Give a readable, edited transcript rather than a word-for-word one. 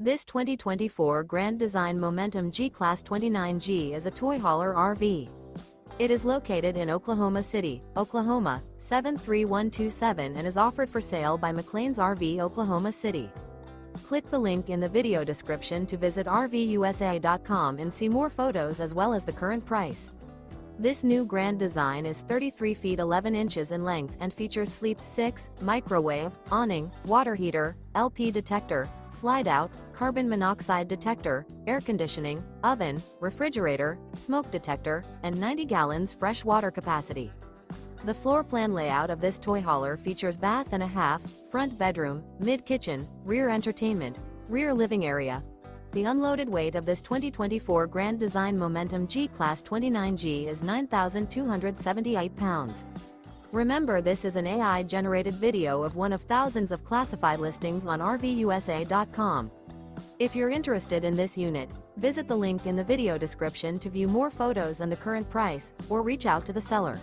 This 2024 Grand Design Momentum G-Class 29G is a toy hauler RV. It is located in Oklahoma City, Oklahoma, 73127 and is offered for sale by McClain's RV Oklahoma City. Click the link in the video description to visit RVUSA.com and see more photos as well as the current price. This new Grand Design is 33 feet 11 inches in length and features Sleep 6, microwave, awning, water heater, LP detector, Slideout, carbon monoxide detector, air conditioning, oven, refrigerator, smoke detector, and 90 gallons fresh water capacity. The floor plan layout of this toy hauler features bath and a half, front bedroom, mid-kitchen, rear entertainment, rear living area. The unloaded weight of this 2024 Grand Design Momentum G-Class 29G is 9,278 pounds. Remember, this is an AI-generated video of one of thousands of classified listings on RVUSA.com. If you're interested in this unit, visit the link in the video description to view more photos and the current price, or reach out to the seller.